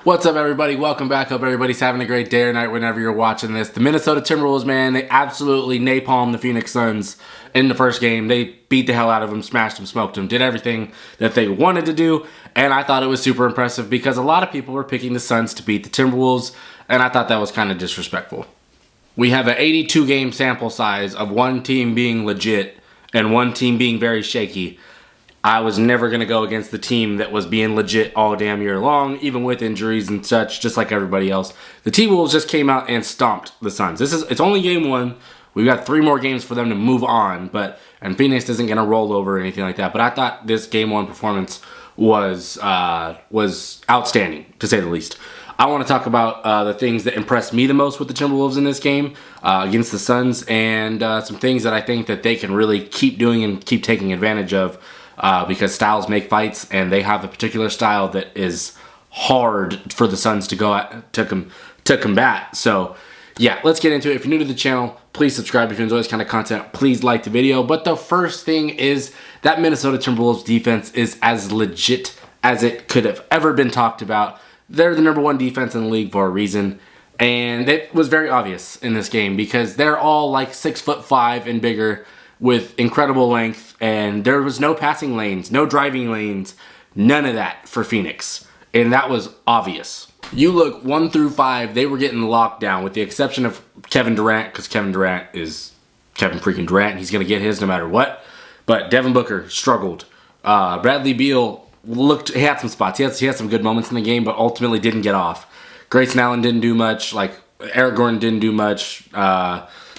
What's up, everybody? Welcome back. Hope everybody's having a great day or night whenever you're watching this. The Minnesota Timberwolves, man, they absolutely napalmed the Phoenix Suns in the first game. They beat the hell out of them, smashed them, smoked them, did everything that they wanted to do, and I thought it was super impressive because a lot of people were picking the Suns to beat the Timberwolves, and I thought that was kind of disrespectful. We have an 82-game sample size of one team being legit and one team being very shaky. I was never going to go against the team that was being legit all damn year long, even with injuries and such, just like everybody else. The T-Wolves just came out and stomped the Suns. It's only game one. We've got 3 more games for them to move on, and Phoenix isn't going to roll over or anything like that. But I thought this game one performance was outstanding, to say the least. I want to talk about the things that impressed me the most with the Timberwolves in this game against the Suns, and some things that I think that they can really keep doing and keep taking advantage of. Because styles make fights, and they have a particular style that is hard for the Suns to go at, to combat. So, yeah, let's get into it. If you're new to the channel, please subscribe. If you enjoy this kind of content, please like the video. But the first thing is that Minnesota Timberwolves defense is as legit as it could have ever been talked about. They're the #1 defense in the league for a reason, and it was very obvious in this game because they're all like 6'5" and bigger, with incredible length, and there was no passing lanes, no driving lanes, none of that for Phoenix, and that was obvious. You look 1 through 5, they were getting locked down, with the exception of Kevin Durant, because Kevin Durant is Kevin freaking Durant, he's going to get his no matter what, but Devin Booker struggled. Bradley Beal he had some spots, he had some good moments in the game, but ultimately didn't get off. Grayson Allen didn't do much, like Eric Gordon didn't do much,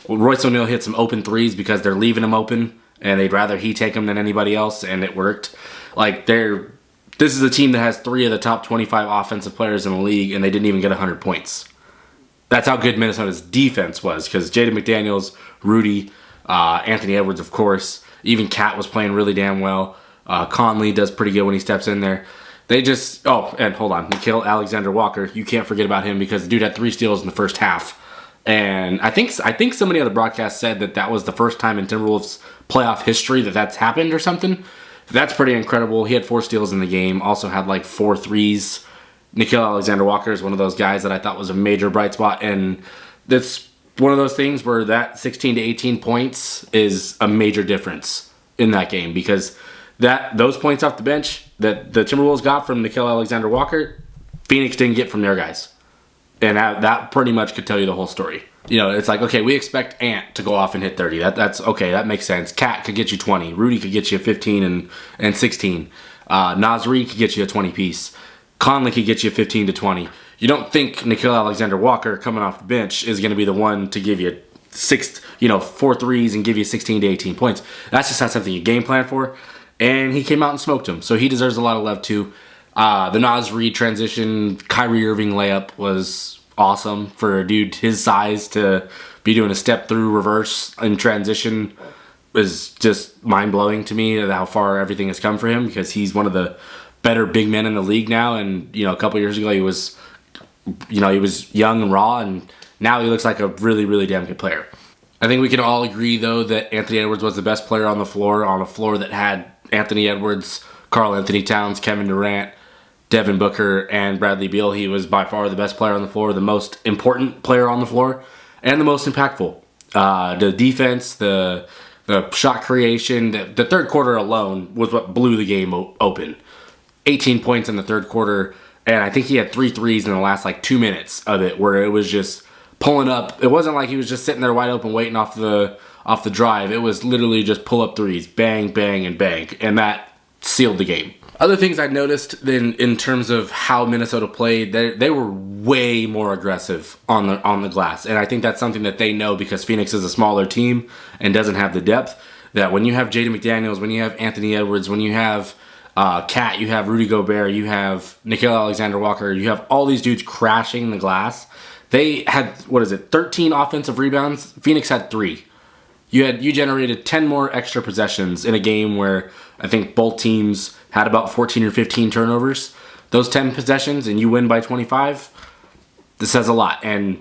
Royce O'Neal hit some open threes because they're leaving him open, and they'd rather he take them than anybody else, and it worked. Like, this is a team that has 3 of the top 25 offensive players in the league, and they didn't even get 100 points. That's how good Minnesota's defense was, because Jaden McDaniels, Rudy, Anthony Edwards, of course, even Cat was playing really damn well. Conley does pretty good when he steps in there. They just, and hold on, Nickeil Alexander-Walker, you can't forget about him because the dude had 3 steals in the first half. And I think somebody on the broadcast said that was the first time in Timberwolves playoff history that's happened or something. That's pretty incredible. He had 4 steals in the game. Also had like 4 threes. Nickeil Alexander-Walker is one of those guys that I thought was a major bright spot. And that's one of those things where that 16 to 18 points is a major difference in that game. Because those points off the bench that the Timberwolves got from Nickeil Alexander-Walker, Phoenix didn't get from their guys. And that pretty much could tell you the whole story. You know, it's like, okay, we expect Ant to go off and hit 30. That's okay, that makes sense. Cat could get you 20. Rudy could get you 15 and 16. Naz Reid could get you a 20 piece. Conley could get you 15 to 20. You don't think Nickeil Alexander-Walker coming off the bench is going to be the one to give you 4 threes and give you 16 to 18 points. That's just not something you game plan for. And he came out and smoked him. So he deserves a lot of love too. The Naz Reid transition, Kyrie Irving layup was awesome for a dude his size to be doing a step through reverse in transition. Is just mind-blowing to me how far everything has come for him, because he's one of the better big men in the league now. And a couple years ago he was young and raw, and now he looks like a really, really damn good player. I think we can all agree though that Anthony Edwards was the best player on the floor, on a floor that had Anthony Edwards, Karl Anthony Towns, Kevin Durant, Devin Booker, and Bradley Beal. He was by far the best player on the floor, the most important player on the floor, and the most impactful. The defense, the shot creation, the third quarter alone was what blew the game open. 18 points in the third quarter, and I think he had 3 threes in the last 2 minutes of it, where it was just pulling up. It wasn't like he was just sitting there wide open waiting off the drive. It was literally just pull up threes, bang, bang, and bang, and that sealed the game. Other things I noticed in terms of how Minnesota played, they were way more aggressive on the glass, and I think that's something that they know, because Phoenix is a smaller team and doesn't have the depth. That when you have Jaden McDaniels, when you have Anthony Edwards, when you have Cat, you have Rudy Gobert, you have Nickeil Alexander-Walker, you have all these dudes crashing the glass. They had 13 offensive rebounds. Phoenix had 3. You generated 10 more extra possessions in a game where I think both teams had about 14 or 15 turnovers. Those 10 possessions and you win by 25, this says a lot. And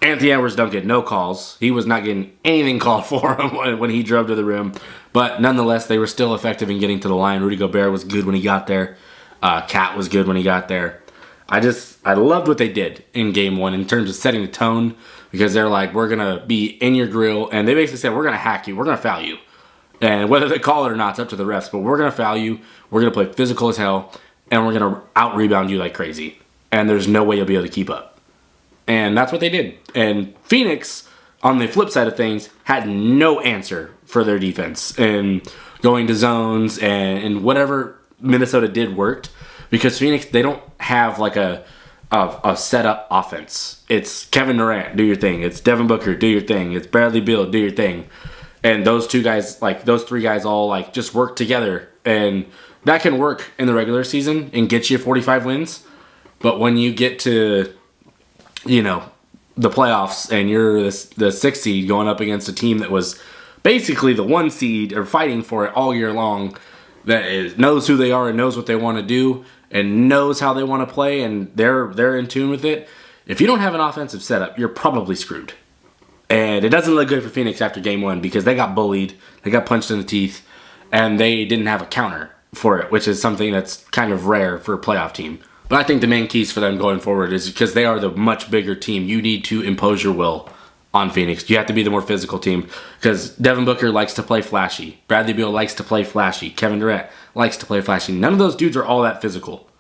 Anthony Edwards don't get no calls. He was not getting anything called for him when he drove to the rim. But nonetheless, they were still effective in getting to the line. Rudy Gobert was good when he got there. Cat was good when he got there. I loved what they did in game one in terms of setting the tone, because they're like, we're going to be in your grill. And they basically said, we're going to hack you. We're going to foul you. And whether they call it or not, it's up to the refs. But we're going to foul you. We're going to play physical as hell. And we're going to out-rebound you like crazy. And there's no way you'll be able to keep up. And that's what they did. And Phoenix, on the flip side of things, had no answer for their defense. And going to zones and whatever Minnesota did worked. Because Phoenix, they don't have like a set-up offense. It's Kevin Durant, do your thing. It's Devin Booker, do your thing. It's Bradley Beal, do your thing. And those two guys, like those three guys all like just work together. And that can work in the regular season and get you 45 wins. But when you get to, you know, the playoffs and you're the 6th seed going up against a team that was basically the 1 seed or fighting for it all year long, that knows who they are and knows what they want to do and knows how they want to play, and they're in tune with it. If you don't have an offensive setup, you're probably screwed. And it doesn't look good for Phoenix after game 1 because they got bullied, they got punched in the teeth, and they didn't have a counter for it, which is something that's kind of rare for a playoff team. But I think the main keys for them going forward is because they are the much bigger team. You need to impose your will on Phoenix. You have to be the more physical team because Devin Booker likes to play flashy. Bradley Beal likes to play flashy. Kevin Durant likes to play flashy. None of those dudes are all that physical.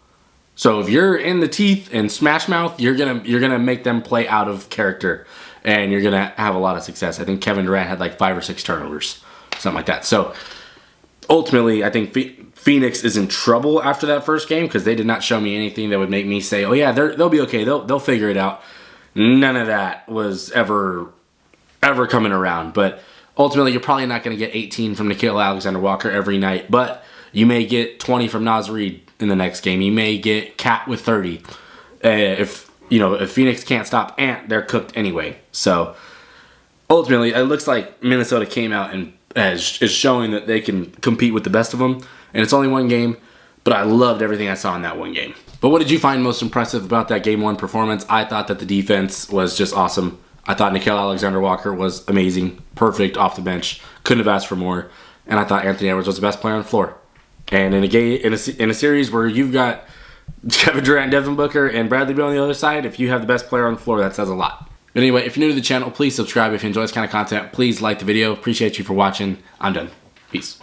So if you're in the teeth and smash mouth, you're gonna make them play out of character, and you're gonna have a lot of success. I think Kevin Durant had like 5 or 6 turnovers, something like that. So ultimately, I think Phoenix is in trouble after that first game because they did not show me anything that would make me say, "Oh yeah, they'll be okay. They'll figure it out." None of that was ever coming around. But ultimately, you're probably not going to get 18 from Nickeil Alexander-Walker every night. But you may get 20 from Naz Reid in the next game. You may get Cat with 30. If Phoenix can't stop Ant, they're cooked anyway. So ultimately, it looks like Minnesota came out and is showing that they can compete with the best of them. And it's only 1 game, but I loved everything I saw in that 1 game. But what did you find most impressive about that game 1 performance? I thought that the defense was just awesome. I thought Nickeil Alexander-Walker was amazing, perfect off the bench. Couldn't have asked for more. And I thought Anthony Edwards was the best player on the floor. And in a series where you've got Kevin Durant, Devin Booker, and Bradley Beal on the other side, if you have the best player on the floor, that says a lot. But anyway, if you're new to the channel, please subscribe. If you enjoy this kind of content, please like the video. Appreciate you for watching. I'm done. Peace.